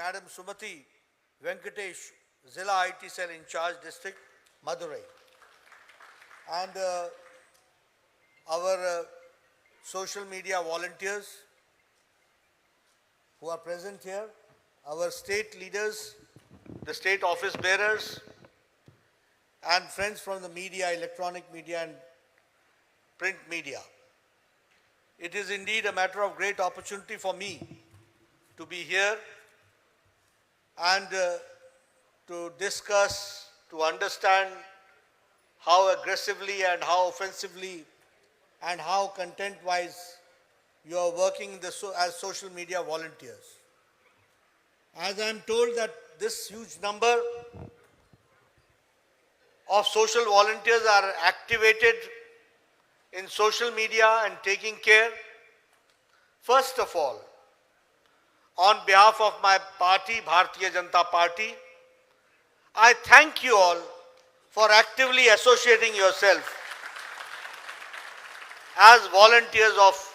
Madam Sumati Venkatesh, Zilla IT Cell in charge district, Madurai. And our social media volunteers who are present here, our state leaders, the state office bearers, and friends from the media, electronic media and print media. It is indeed a matter of great opportunity for me to be here and to discuss, to understand how aggressively and how offensively and how content-wise you are working as social media volunteers. As I am told that this huge number of social volunteers are activated in social media and taking care, first of all, on behalf of my party, Bharatiya Janata Party, I thank you all for actively associating yourself as volunteers of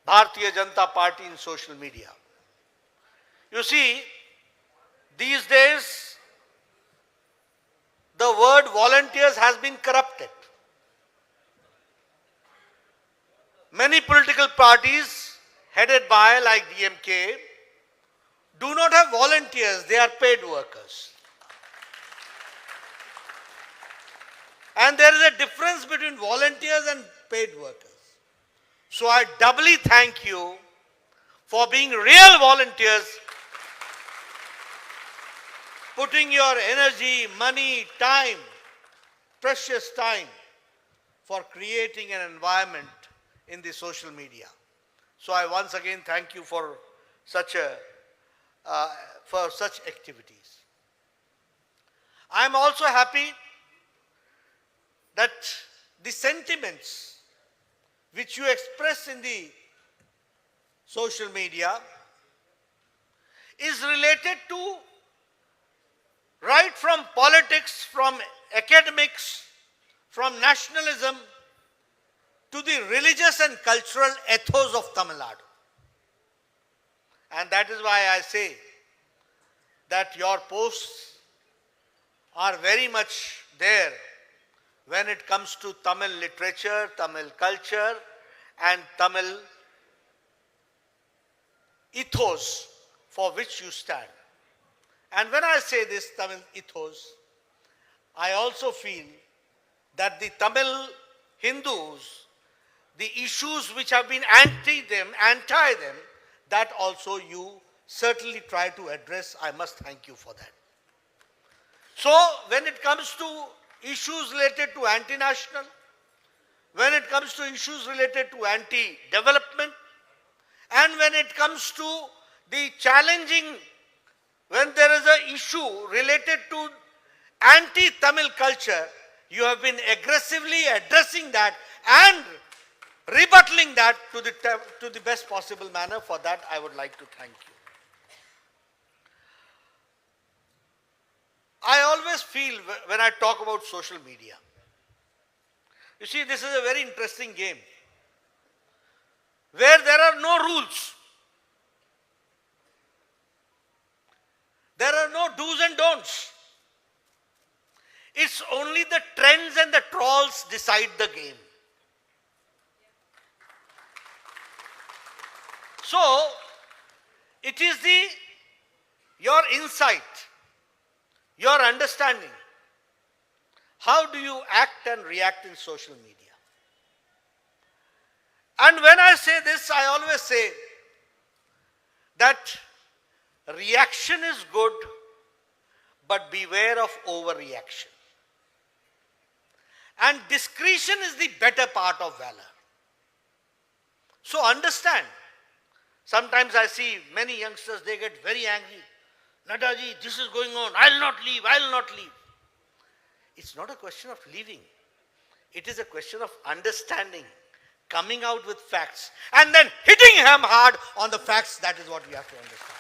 Bharatiya Janata Party in social media. You see, these days, the word volunteers has been corrupted. Many political parties headed by, like DMK, do not have volunteers, they are paid workers. And there is a difference between volunteers and paid workers. So I doubly thank you for being real volunteers, putting your energy, money, time, precious time for creating an environment in the social media. So I once again thank you for such activities. I am also happy that the sentiments which you express in the social media is related to right from politics, from academics, from nationalism, to the religious and cultural ethos of Tamil Nadu. And that is why I say that your posts are very much there when it comes to Tamil literature, Tamil culture and Tamil ethos for which you stand. And when I say this Tamil ethos, I also feel that the Tamil Hindus, the issues which have been anti them, that also you certainly try to address. I must thank you for that. So when it comes to issues related to anti-national, when it comes to issues related to anti-development, and when it comes to the challenging, when there is an issue related to anti-Tamil culture, you have been aggressively addressing that and rebuttaling that to the best possible manner. For that, I would like to thank you. I always feel when I talk about social media, you see, this is a very interesting game where there are no rules. There are no do's and don'ts. It's only the trends and the trolls decide the game. So, it is your insight, your understanding. How do you act and react in social media? And when I say this, I always say that reaction is good, but beware of overreaction. And discretion is the better part of valor. So understand. Sometimes I see many youngsters, they get very angry. Nadaji, this is going on. I'll not leave. I'll not leave. It's not a question of leaving. It is a question of understanding, coming out with facts, and then hitting him hard on the facts. That is what we have to understand.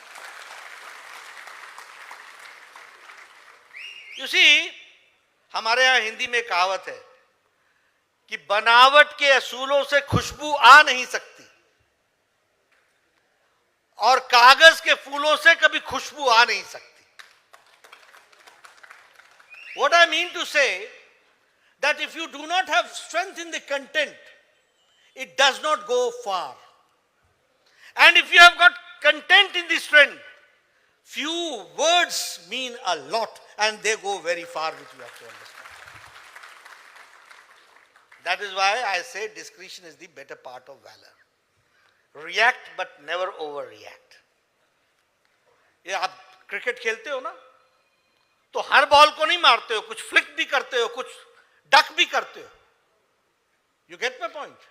You see, हमारे यहाँ हिंदी में कहावत है कि बनावट के असूलों से खुशबू आ नहीं सकती। और कागज के फूलों से कभी खुशबू आ नहीं सकती. What I mean to say, that if you do not have strength in the content, it does not go far. And if you have got content in the strength, few words mean a lot and they go very far, which you have to understand. That is why I say discretion is the better part of valor. React but never overreact. ये आप cricket खेलते हो ना, तो हर ball को नहीं मारते हो, कुछ फ्लिक भी करते हो, कुछ डक भी करते हो. You get my point?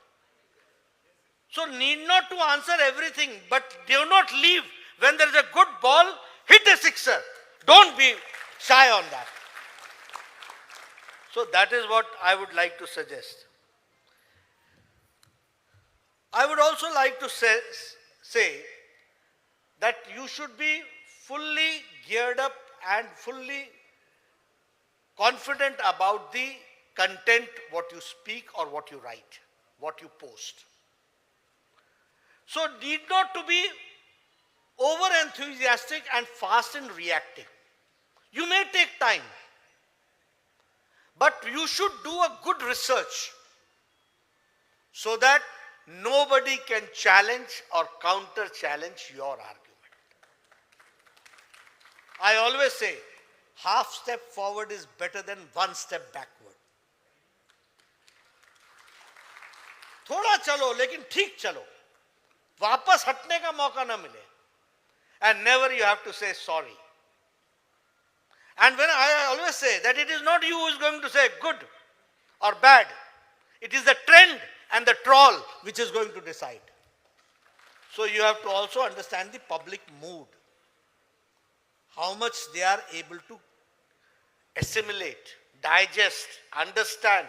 So need not to answer everything, but do not leave when there is a good ball, hit a sixer. Don't be shy on that. So that is what I would like to suggest. I would also like to say that you should be fully geared up and fully confident about the content, what you speak or what you write, what you post. So need not to be over enthusiastic and fast in reacting. You may take time, but you should do a good research so that nobody can challenge or counter challenge your argument. I always say, half step forward is better than one step backward. थोड़ा चलो लेकिन ठीक चलो, वापस हटने का मौका ना मिले. And never you have to say sorry. And when I always say that it is not you who is going to say good or bad. It is the trend and the trawl which is going to decide. So you have to also understand the public mood. How much they are able to assimilate, digest, understand.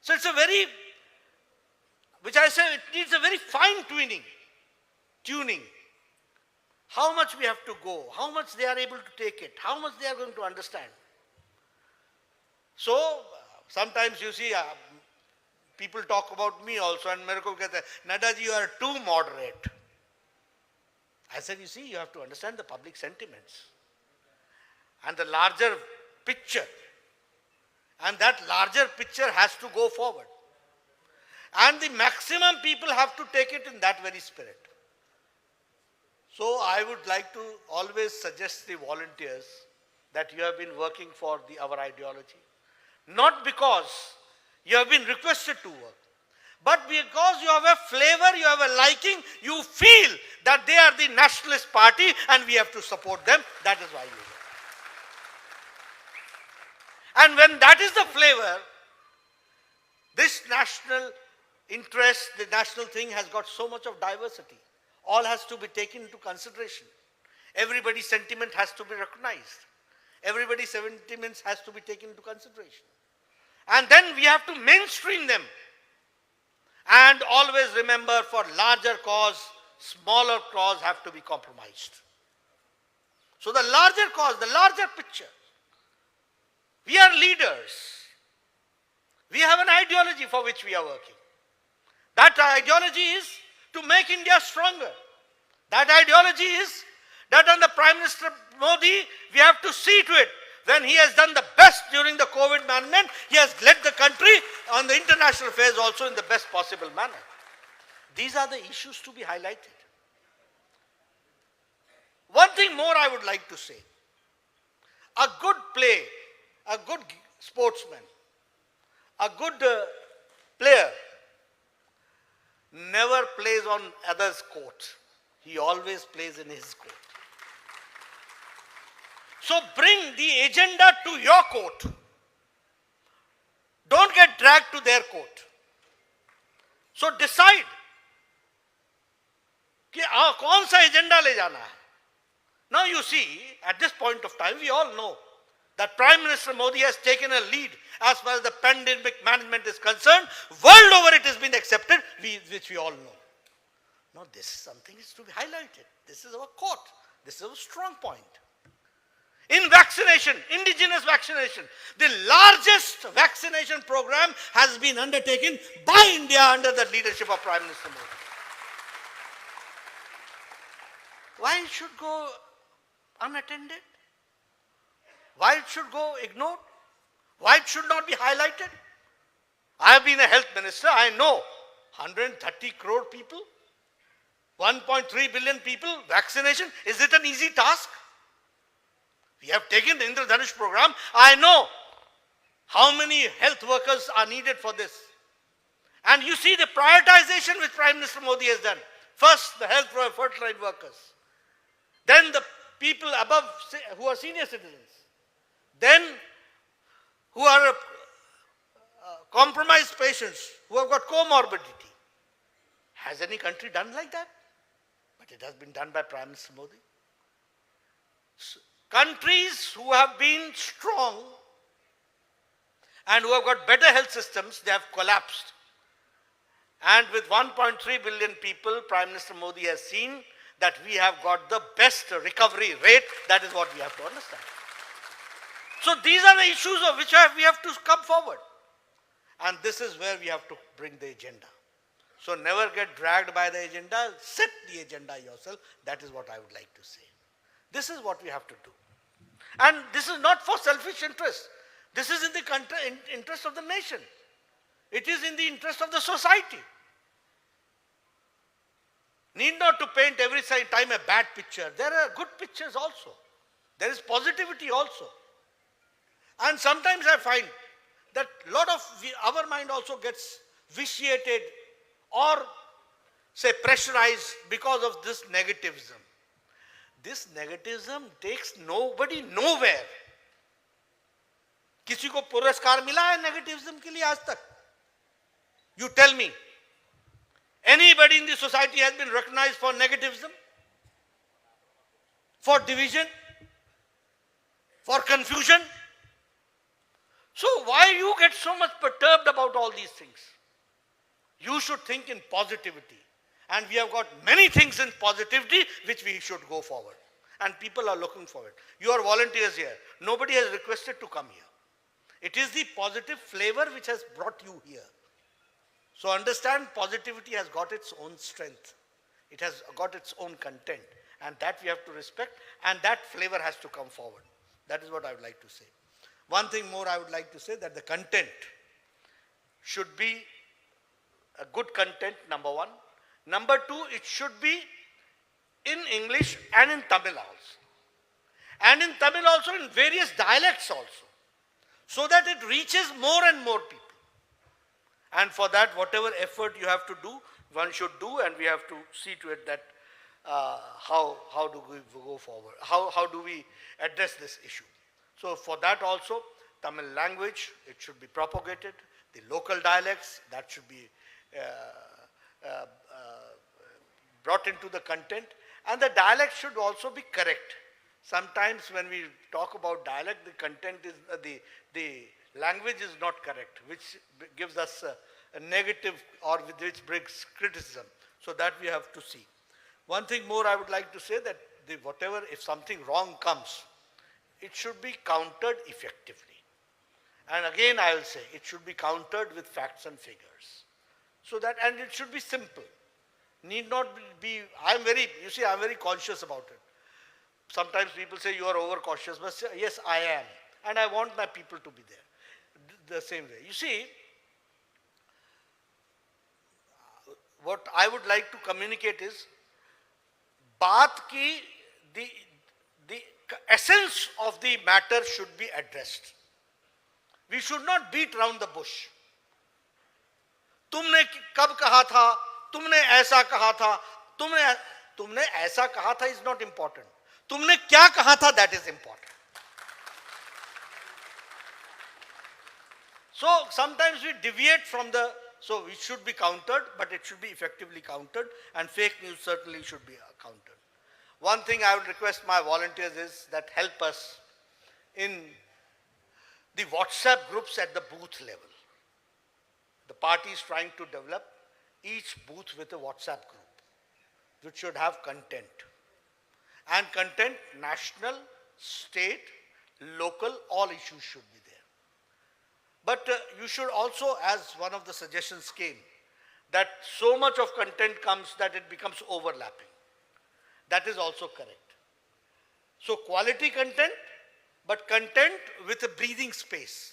So it's a very, which I say, it needs a very fine tuning. How much we have to go, how much they are able to take it, how much they are going to understand. So sometimes you see people talk about me also and मेरे को कहते हैं, Nadda ji, you are too moderate. I said, you see, you have to understand the public sentiments and the larger picture. And that larger picture has to go forward. And the maximum people have to take it in that very spirit. So I would like to always suggest the volunteers that you have been working for our ideology. Not because you have been requested to work, but because you have a flavor, you have a liking, you feel that they are the nationalist party and we have to support them. That is why you work. And when that is the flavor, this national interest, the national thing has got so much of diversity. All has to be taken into consideration. Everybody's sentiment has to be recognized. Everybody's sentiments has to be taken into consideration. And then we have to mainstream them. And always remember, for larger cause, smaller cause have to be compromised. So the larger cause, the larger picture. We are leaders. We have an ideology for which we are working. That ideology is to make India stronger. That ideology is that under Prime Minister Modi, we have to see to it. When he has done the best during the COVID management, he has led the country on the international affairs also in the best possible manner. These are the issues to be highlighted. One thing more I would like to say. A good play, a good sportsman, a good player never plays on others' court. He always plays in his court. So bring the agenda to your court. Don't get dragged to their court. So decide कि कौन सा agenda ले जाना है. Now you see, at this point of time, we all know that Prime Minister Modi has taken a lead as far as the pandemic management is concerned. World over it has been accepted, which we all know. Now this is something is to be highlighted. This is our court. This is our strong point. In vaccination, indigenous vaccination, the largest vaccination program has been undertaken by India under the leadership of Prime Minister Modi. Why it should go unattended? Why it should go ignored? Why it should not be highlighted? I have been a health minister. I know 130 crore people, 1.3 billion people, vaccination. Is it an easy task? We have taken the Indradhanush program. I know how many health workers are needed for this. And you see the prioritization which Prime Minister Modi has done. First, the health frontline workers. Then the people above who are senior citizens. Then who are compromised patients, who have got comorbidity. Has any country done like that? But it has been done by Prime Minister Modi. Countries who have been strong and who have got better health systems, they have collapsed. And with 1.3 billion people, Prime Minister Modi has seen that we have got the best recovery rate. That is what we have to understand. So these are the issues of which we have to come forward. And this is where we have to bring the agenda. So never get dragged by the agenda. Set the agenda yourself. That is what I would like to say. This is what we have to do. And this is not for selfish interest. This is in the interest of the nation. It is in the interest of the society. Need not to paint every time a bad picture. There are good pictures also. There is positivity also. And sometimes I find that a lot of our mind also gets vitiated or say pressurized because of this negativism. This negativism takes nobody nowhere. किसी को पुरस्कार मिला है negativism के लिए आज तक? You tell me. Anybody in the society has been recognized for negativism? For division? For confusion? So why you get so much perturbed about all these things? You should think in positivity. And we have got many things in positivity which we should go forward. And people are looking for it. You are volunteers here. Nobody has requested to come here. It is the positive flavor which has brought you here. So understand, positivity has got its own strength. It has got its own content. And that we have to respect. And that flavor has to come forward. That is what I would like to say. One thing more I would like to say, that the content should be a good content, number one. Number two, it should be in English and in Tamil also. And in Tamil also, in various dialects also. So that it reaches more and more people. And for that, whatever effort you have to do, one should do, and we have to see to it that how do we go forward? How do we address this issue? So for that also, Tamil language, it should be propagated. The local dialects, that should be brought into the content. And the dialect should also be correct. Sometimes when we talk about dialect, the content is, the language is not correct, which gives us a negative or which brings criticism. So that we have to see. One thing more I would like to say, that whatever, if something wrong comes, it should be countered effectively. And again I will say, it should be countered with facts and figures. So that, and it should be simple. Need not be, I'm very conscious about it. Sometimes people say you are overcautious, but yes, I am. And I want my people to be there. The same way. You see, what I would like to communicate is, the essence of the matter should be addressed. We should not beat around the bush. तुमने कब कहा था, तुमने ऐसा कहा था, तुमने ऐसा कहा था is not important. तुमने क्या कहा था, that is important. So sometimes we deviate from so it should be countered, but it should be effectively countered, and fake news certainly should be countered. One thing I would request my volunteers is that help us in the WhatsApp groups at the booth level. The party is trying to develop each booth with a WhatsApp group, which should have content. And content, national, state, local, all issues should be there. But you should also, as one of the suggestions came, that so much of content comes that it becomes overlapping. That is also correct. So quality content, but content with a breathing space.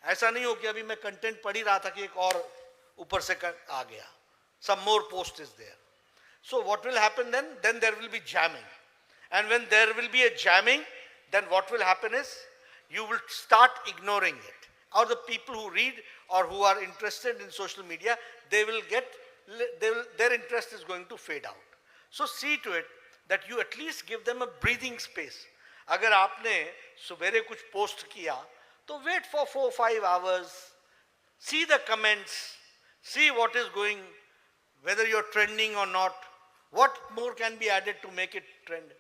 ऐसा नहीं हो कि अभी मैं content पढ़ ही रहा था कि एक और ऊपर से आ गया. Some more post is there. So what will happen then? Then there will be jamming. And when there will be a jamming, then what will happen is you will start ignoring it. Or the people who read or who are interested in social media, their interest is going to fade out. So see to it that you at least give them a breathing space. अगर आपने सुबेरे कुछ post किया, तो wait for 4-5 hours, see the comments, see what is going, whether you're trending or not, what more can be added to make it trend.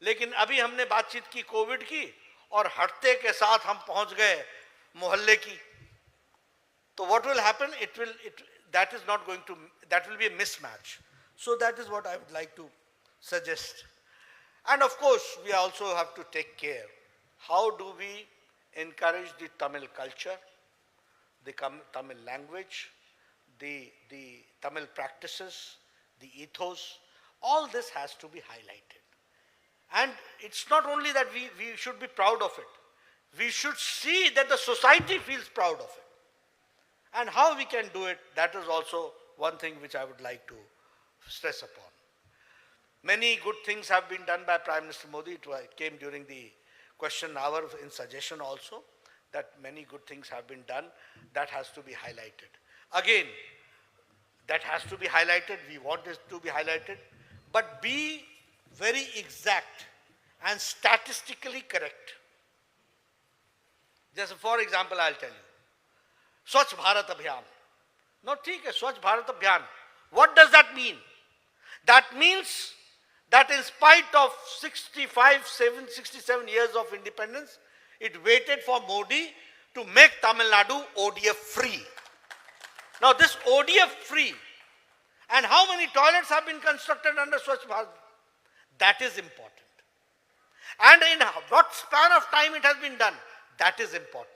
लेकिन अभी हमने बातचीत की कोविड की और हटते के साथ हम पहुंच गए मोहल्ले की. तो what will happen? That will be a mismatch. So that is what I would like to suggest. And of course, we also have to take care. How do we encourage the Tamil culture, the Tamil language, the Tamil practices, the ethos? All this has to be highlighted. And it's not only that we should be proud of it. We should see that the society feels proud of it. And how we can do it, that is also one thing which I would like to stress upon. Many good things have been done by Prime Minister Modi. It came during the question hour in suggestion also that many good things have been done. That has to be highlighted. Again, that has to be highlighted. We want it to be highlighted. But be very exact and statistically correct. Just for example, I'll tell you. Swachh Bharat Abhiyan. No, theek hai, Swachh Bharat Abhiyan. What does that mean? That means that in spite of 67 years of independence, it waited for Modi to make Tamil Nadu ODF free. Now this ODF free, and how many toilets have been constructed under Swachh Bharat? That is important. And in what span of time it has been done, that is important.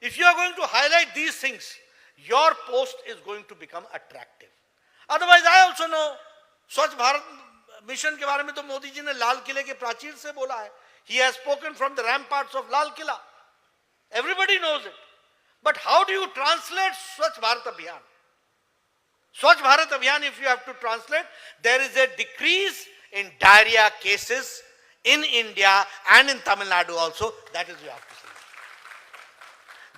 If you are going to highlight these things, your post is going to become attractive. Otherwise, I also know Swachh Bharat mission के बारे में तो मोदी जी ने लाल किले के प्राचीर से बोला है. He has spoken from the ramparts of Lal Killa. Everybody knows it. But how do you translate Swachh Bharat Abhiyan? Swachh Bharat Abhiyan, if you have to translate, there is a decrease in diarrhea cases in India and in Tamil Nadu also. That is you have to say.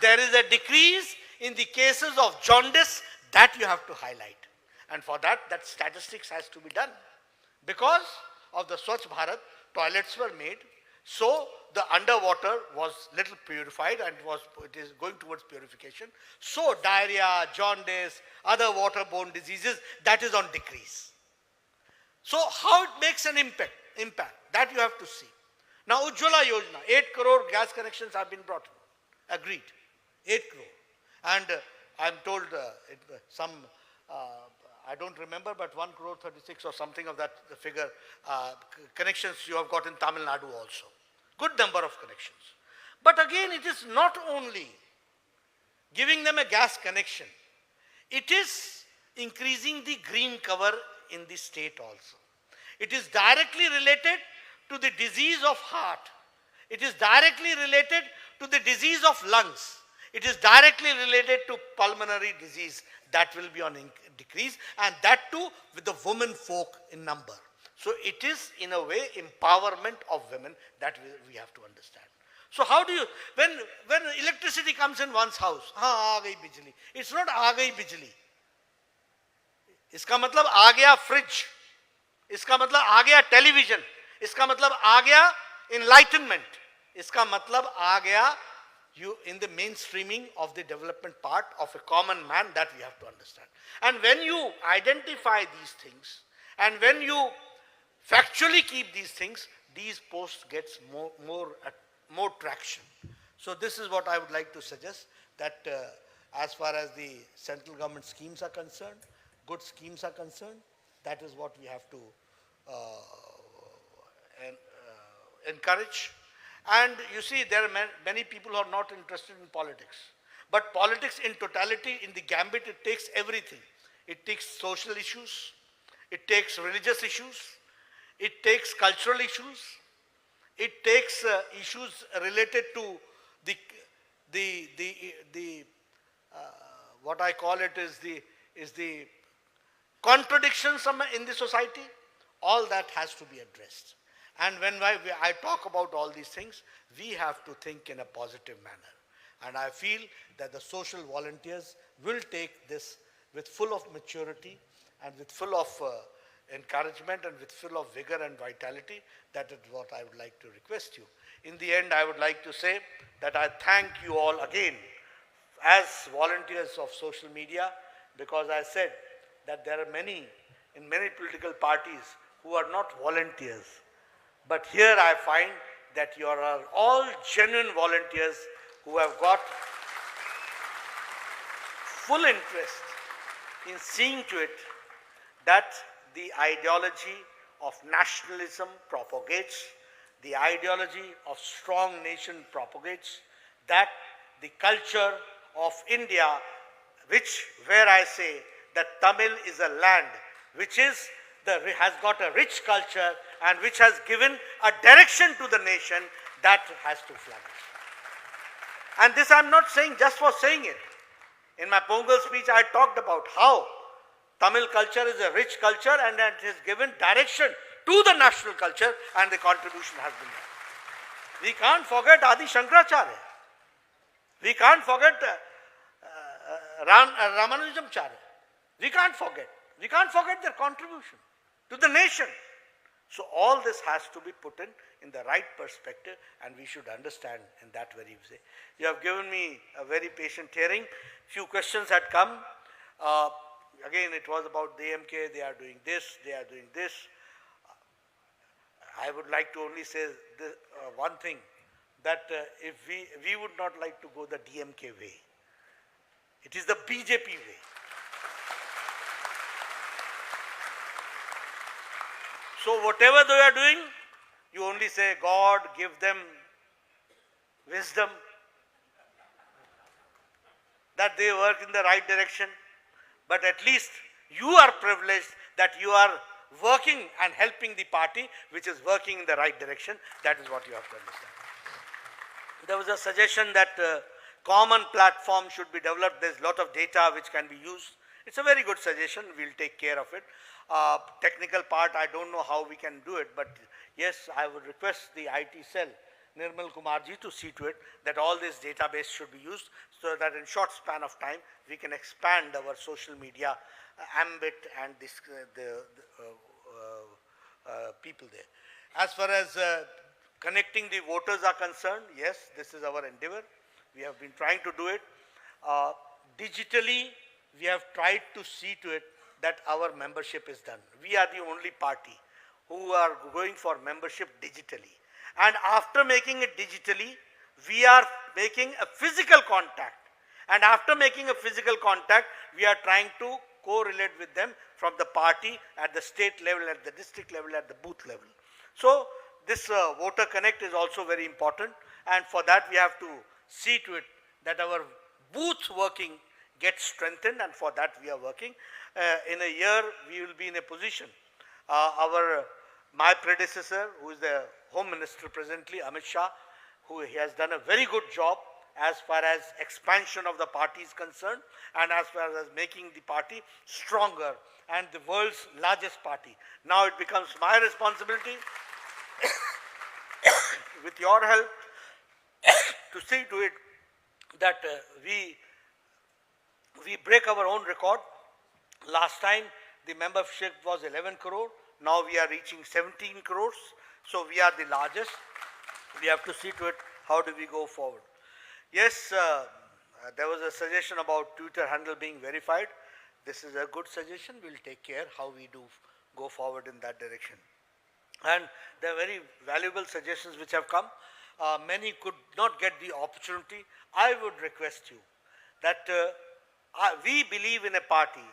There is a decrease in the cases of jaundice that you have to highlight. And for that statistics has to be done. Because of the Swachh Bharat, toilets were made. So the underwater was little purified and it is going towards purification. So diarrhea, jaundice, other waterborne diseases, that is on decrease. So how it makes an impact, that you have to see. Now Ujjwala Yojana, 8 crore gas connections have been brought in. Agreed. 8 crore. And I'm told I don't remember, but 1 crore 36 or something of that figure connections you have got in Tamil Nadu also. Good number of connections. But again, it is not only giving them a gas connection. It is increasing the green cover in the state also. It is directly related to the disease of heart. It is directly related to the disease of lungs. It is directly related to pulmonary disease that will be on decrease, and that too with the women folk in number. So it is in a way empowerment of women that we have to understand. So how do you, when electricity comes in one's house, हाँ आ गई बिजली. It's not आ गई बिजली. इसका मतलब आ गया fridge. इसका मतलब आ गया टेलीविजन. इसका मतलब आ गया enlightenment. इसका मतलब आ गया you in the mainstreaming of the development part of a common man, that we have to understand. And when you identify these things and when you factually keep these things, these posts gets more traction. So this is what I would like to suggest, that as far as the central government schemes are concerned, good schemes are concerned, that is what we have to encourage. And you see, there are many people who are not interested in politics. But politics in totality, in the gambit, it takes everything. It takes social issues, it takes religious issues, it takes cultural issues, it takes issues related to the, the what I call it is the contradictions in the society. All that has to be addressed. And when I talk about all these things, we have to think in a positive manner. And I feel that the social volunteers will take this with full of maturity and with full of encouragement and with full of vigor and vitality. That is what I would like to request you. In the end, I would like to say that I thank you all again as volunteers of social media, because I said that there are many in many political parties who are not volunteers. But here I find that you are all genuine volunteers who have got full interest in seeing to it that the ideology of nationalism propagates, the ideology of strong nation propagates, that the culture of India, where I say that Tamil is a land which has got a rich culture and which has given a direction to the nation, that has to flourish. And this I am not saying just for saying it. In my Pongal speech, I talked about how Tamil culture is a rich culture and it has given direction to the national culture, and the contribution has been made. We can't forget Adi Shankaracharya. We can't forget Ramanujamacharya. We can't forget. We can't forget their contribution to the nation. So all this has to be put in the right perspective, and we should understand in that very way. You have given me a very patient hearing. Few questions had come. Again, it was about the AMK, they are doing this, they are doing this. I would like to only say this, one thing, that if we would not like to go the DMK way. It is the BJP way. So whatever they are doing, you only say, God, give them wisdom, that they work in the right direction. But at least you are privileged that you are working and helping the party which is working in the right direction. That is what you have to understand. There was a suggestion that common platform should be developed. There is a lot of data which can be used. It's a very good suggestion. We will take care of it. Technical part, I don't know how we can do it, but yes, I would request the IT cell, Nirmal Kumarji, to see to it that all this database should be used, so that in short span of time we can expand our social media ambit and the people there. As far as connecting the voters are concerned, yes, this is our endeavor. We have been trying to do it. Digitally, we have tried to see to it that our membership is done. We are the only party who are going for membership digitally. And after making it digitally, we are making a physical contact. And after making a physical contact, we are trying to correlate with them from the party at the state level, at the district level, at the booth level. So this voter connect is also very important, and for that we have to see to it that our booth working gets strengthened, and for that we are working. In a year we will be in a position. My predecessor, who is the Home Minister presently, Amit Shah, he has done a very good job as far as expansion of the party is concerned, and as far as making the party stronger and the world's largest party. Now it becomes my responsibility with your help to see to it that we break our own record. Last time the membership was 11 crore, now we are reaching 17 crores, so we are the largest. We have to see to it how do we go forward. Yes, there was a suggestion about Twitter handle being verified. This is a good suggestion. We will take care how we do go forward in that direction. And there are very valuable suggestions which have come. Many could not get the opportunity. I would request you that we believe in a party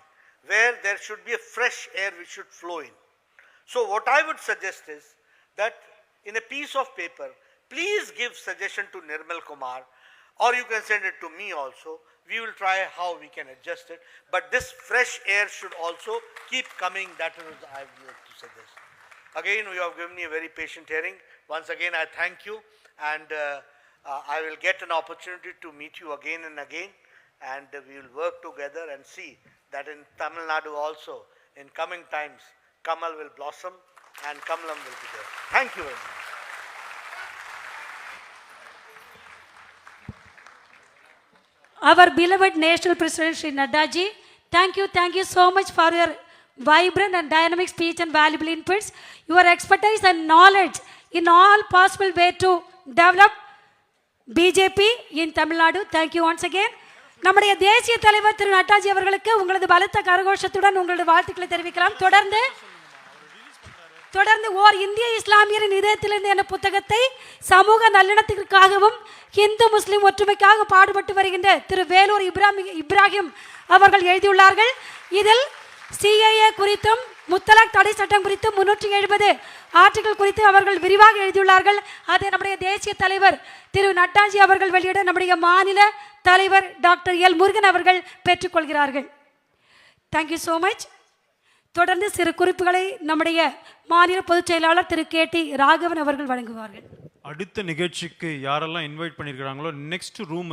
where there should be a fresh air which should flow in. So what I would suggest is that in a piece of paper, please give suggestion to Nirmal Kumar, or you can send it to me also. We will try how we can adjust it. But this fresh air should also keep coming. That is what I would like to suggest. Again, you have given me a very patient hearing. Once again, I thank you, and I will get an opportunity to meet you again and again, and we will work together and see that in Tamil Nadu also, in coming times, Kamal will blossom and Kamalam will be there. Thank you very much. Our beloved National President Shri Nadda ji, thank you so much for your vibrant and dynamic speech and valuable inputs. Your expertise and knowledge in all possible way to develop BJP in Tamil Nadu. Thank you once again. நம்முடைய தேசிய தலைவர் திரு நட்டாஜி அவர்களுக்கு உங்களது பலத்த கரகோஷத்துடன் உங்களது வாழ்த்துக்களை தெரிவிக்கலாம். தொடர்ந்து ஓர் இந்திய இஸ்லாமியரின் இதயத்திலிருந்து என்ற புத்தகத்தை சமூக நல்லிணத்திற்காகவும் இந்து முஸ்லிம் ஒற்றுமைக்காக பாடுபட்டு வருகின்ற திரு வேலூர் இப்ராஹிம் அவர்கள் எழுதியுள்ளார்கள். இதில் CAA குறித்தும் முத்தலாக் தடை சட்டம் குறித்தும் 370 ஆர்டிகல் குறித்து அவர்கள் விரிவாக எழுதியுள்ளார்கள். அதை நம்முடைய தேசிய தலைவர் திரு நட்டாஜி அவர்கள் வெளியிட நம்முடைய மாநில தலைவர் டாக்டர் எல் முருகன் அவர்கள் பெற்றுக்கொள்கிறார்கள். Thank you so much. தொடர்ந்து சிறு குறிப்புகளை நம்முடைய மாநில பொதுச் செயலாளர் திரு KT ராகவன் அவர்கள் வழங்குவார்கள். அடுத்த நிகழ்ச்சிக்கு யாரெல்லாம் இன்வைட் பண்ணியிருக்கிறாங்களோ நெக்ஸ்ட் ரூம்